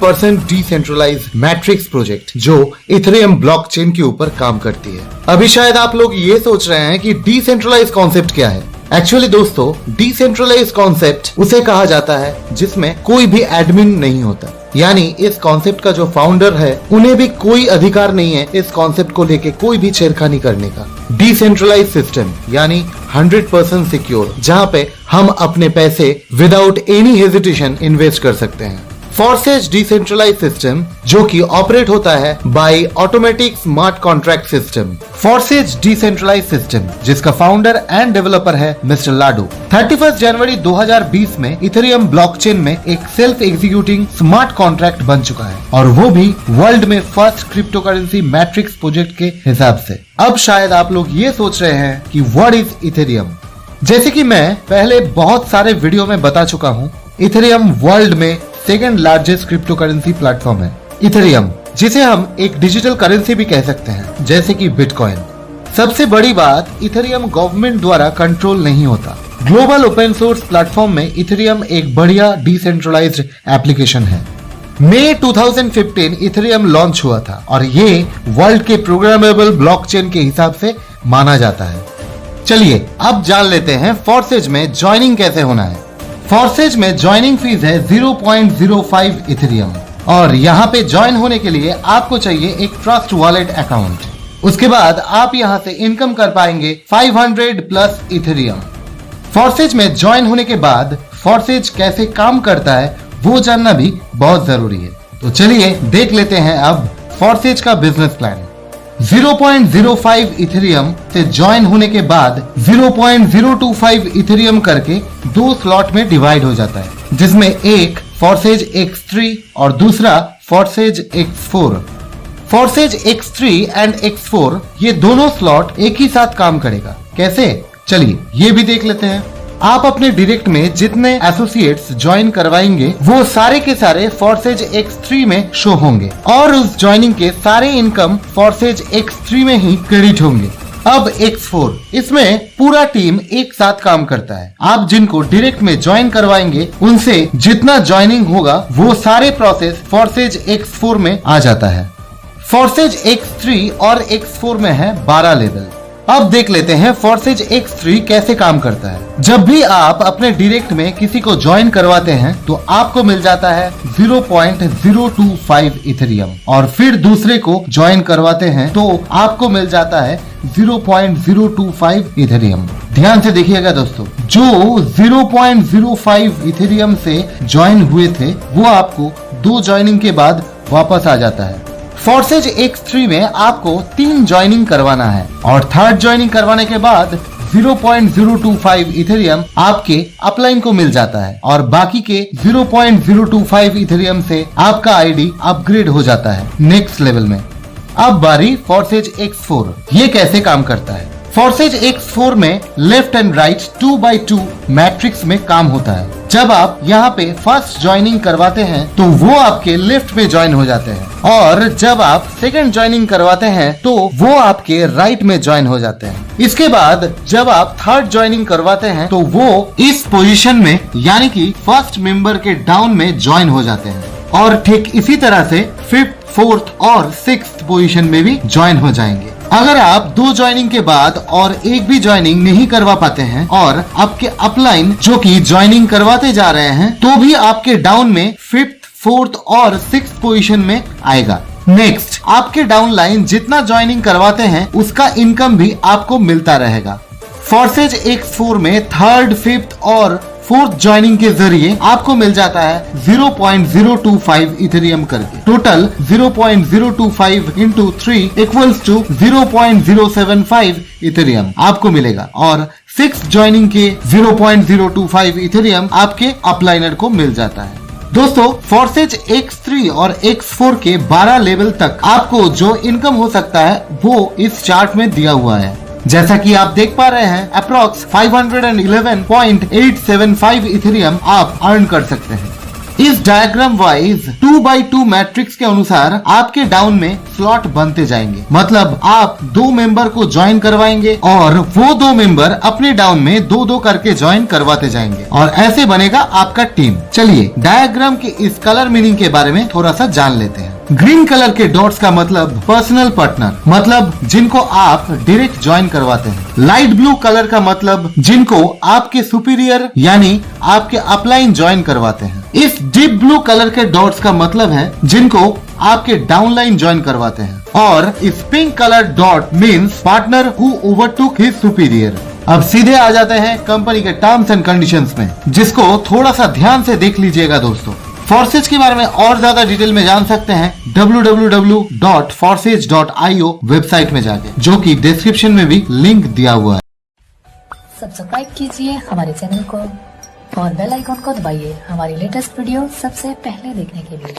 100% decentralise matrix project जो Ethereum blockchain के ऊपर काम करती है। अभी शायद आप लोग ये सोच रहे हैं कि डिसेंट्रलाइज कॉन्सेप्ट क्या है। एक्चुअली दोस्तों, डिसेंट्रलाइज कॉन्सेप्ट उसे कहा जाता है जिसमें कोई भी एडमिन नहीं होता, यानी इस कॉन्सेप्ट का जो फाउंडर है उन्हें भी कोई अधिकार नहीं है इस कॉन्सेप्ट को लेके कोई भी छेड़खानी करने का। डिसेंट्रलाइज सिस्टम यानी 100% सिक्योर, जहां पे हम अपने पैसे विदाउट एनी हेजिटेशन इन्वेस्ट कर सकते हैं। फॉरसेज डिसेंट्रलाइज सिस्टम जो कि ऑपरेट होता है by automatic smart contract system. Forsage decentralize system जिसका फाउंडर एंड डेवलपर है मिस्टर लाडो, 31 जनवरी 2020 में इथेरियम ब्लॉकचेन में एक सेल्फ एग्जीक्यूटिंग स्मार्ट कॉन्ट्रैक्ट बन चुका है, और वो भी वर्ल्ड में फर्स्ट क्रिप्टोकरेंसी मैट्रिक्स प्रोजेक्ट के हिसाब से। अब शायद आप लोग ये सोच रहे हैं कि व्हाट इज इथेरियम। जैसे कि मैं पहले बहुत सारे वीडियो में बता चुका हूँ, इथेरियम वर्ल्ड में second largest crypto currency platform है। इथेरियम जिसे हम एक डिजिटल करेंसी भी कह सकते हैं, जैसे कि बिटकॉइन। सबसे बड़ी बात, इथेरियम गवर्नमेंट द्वारा कंट्रोल नहीं होता। ग्लोबल ओपन सोर्स प्लेटफॉर्म में इथेरियम एक बढ़िया डिसेंट्रलाइज्ड एप्लीकेशन है। मई 2015 इथेरियम लॉन्च हुआ था और ये वर्ल्ड के प्रोग्रामेबल ब्लॉकचेन के हिसाब से माना जाता है। चलिए अब जान लेते हैं फॉरसेज में ज्वाइनिंग कैसे होना है। फॉरसेज में ज्वाइनिंग फीस है 0.05 इथेरियम, और यहाँ पे ज्वाइन होने के लिए आपको चाहिए एक ट्रस्ट वॉलेट अकाउंट। उसके बाद आप यहाँ से इनकम कर पाएंगे 500 प्लस इथेरियम। फॉरसेज में ज्वाइन होने के बाद फॉरसेज कैसे काम करता है वो जानना भी बहुत जरूरी है। तो चलिए देख लेते हैं अब फॉरसेज का बिजनेस प्लान। 0.05 इथेरियम से ज्वाइन होने के बाद 0.025 इथेरियम करके 2 स्लॉट में डिवाइड हो जाता है, जिसमें एक फॉरसेज X3 और दूसरा फॉरसेज X4। फॉरसेज X3 एंड X4 ये दोनों स्लॉट एक ही साथ काम करेगा। कैसे, चलिए ये भी देख लेते हैं। आप अपने डायरेक्ट में जितने एसोसिएट्स ज्वाइन करवाएंगे वो सारे के सारे फॉरसेज X3 में शो होंगे, और उस ज्वाइनिंग के सारे इनकम फॉरसेज X3 में ही क्रेडिट होंगे। अब X4, इसमें पूरा टीम एक साथ काम करता है। आप जिनको डायरेक्ट में ज्वाइन करवाएंगे उनसे जितना ज्वाइनिंग होगा वो सारे प्रोसेस फॉरसेज X4 में आ जाता है। फॉरसेज X3 और X4 में है 12 लेवल। अब देख लेते हैं फॉरसेज X3 कैसे काम करता है। जब भी आप अपने डायरेक्ट में किसी को ज्वाइन करवाते हैं तो आपको मिल जाता है 0.025 इथेरियम, और फिर दूसरे को ज्वाइन करवाते हैं तो आपको मिल जाता है 0.025 इथेरियम। ध्यान से देखिएगा दोस्तों, जो 0.05 इथेरियम से ज्वाइन हुए थे वो आपको 2 ज्वाइनिंग के बाद वापस आ जाता है। फॉरसेज X3 में आपको 3 ज्वाइनिंग करवाना है, और 3rd ज्वाइनिंग करवाने के बाद 0.025 इथेरियम आपके अपलाइन को मिल जाता है, और बाकी के 0.025 इथेरियम से आपका आईडी अपग्रेड हो जाता है नेक्स्ट लेवल में। अब बारी फॉरसेज X4, ये कैसे काम करता है। फॉरसेज X4 में left and right 2x2 matrix में काम होता है। जब आप यहाँ पे फर्स्ट ज्वाइनिंग करवाते हैं तो वो आपके लेफ्ट में ज्वाइन हो जाते हैं, और जब आप सेकंड ज्वाइनिंग करवाते हैं तो वो आपके राइट में ज्वाइन हो जाते हैं। इसके बाद जब आप 3rd ज्वाइनिंग करवाते हैं तो वो इस पोजीशन में यानी कि फर्स्ट मेंबर के डाउन में ज्वाइन हो जाते हैं, और ठीक इसी तरह से 5th, 4th और 6th पोजीशन में भी ज्वाइन हो जाएंगे। अगर आप 2 ज्वाइनिंग के बाद और एक भी ज्वाइनिंग नहीं करवा पाते हैं और आपके अपलाइन जो कि ज्वाइनिंग करवाते जा रहे हैं तो भी आपके डाउन में 5th, 4th और 6th पोजीशन में आएगा। नेक्स्ट, आपके डाउन लाइन जितना ज्वाइनिंग करवाते हैं उसका इनकम भी आपको मिलता रहेगा। फॉरसेज X4 में 3rd, 5th और 4th ज्वाइनिंग के जरिए आपको मिल जाता है 0.025 इथेरियम करके। Total 0.025 into 3 equals to 0.075 Ethereum आपको मिलेगा, और 6th ज्वाइनिंग के 0.025 इथेरियम आपके अपलाइनर को मिल जाता है। दोस्तों, फॉरसेज X3 और X4 के 12 लेवल तक आपको जो इनकम हो सकता है वो इस चार्ट में दिया हुआ है। जैसा कि आप देख पा रहे हैं, अप्रॉक्स 511.875 इथेरियम आप अर्न कर सकते हैं। इस डायग्राम वाइज 2x2 मैट्रिक्स के अनुसार आपके डाउन में स्लॉट बनते जाएंगे। मतलब आप 2 मेंबर को ज्वाइन करवाएंगे और वो 2 मेंबर अपने डाउन में 2-2 करके ज्वाइन करवाते जाएंगे और ऐसे बनेगा आपका टीम। चलिए डायग्राम के इस कलर मीनिंग के बारे में थोड़ा सा जान लेते हैं। ग्रीन कलर के डॉट्स का मतलब पर्सनल पार्टनर, मतलब जिनको आप डायरेक्ट ज्वाइन करवाते हैं। लाइट ब्लू कलर का मतलब जिनको आपके सुपीरियर यानी आपके अपलाइन ज्वाइन करवाते हैं। इस डीप ब्लू कलर के डॉट्स का मतलब है जिनको आपके डाउनलाइन ज्वाइन करवाते हैं। और इस pink colour dot means partner who overtook his superior. अब सीधे आ जाते हैं कंपनी के टर्म्स एंड कंडीशंस में, जिसको थोड़ा सा ध्यान से देख लीजिएगा दोस्तों। फोर्सेज के बारे में और ज्यादा डिटेल में जान सकते हैं www.forces.io वेबसाइट में जाके, जो कि डिस्क्रिप्शन में भी लिंक दिया हुआ है। सब्सक्राइब कीजिए हमारे चैनल को और बेल आइकॉन को दबाइए हमारी लेटेस्ट वीडियो सबसे पहले देखने के लिए।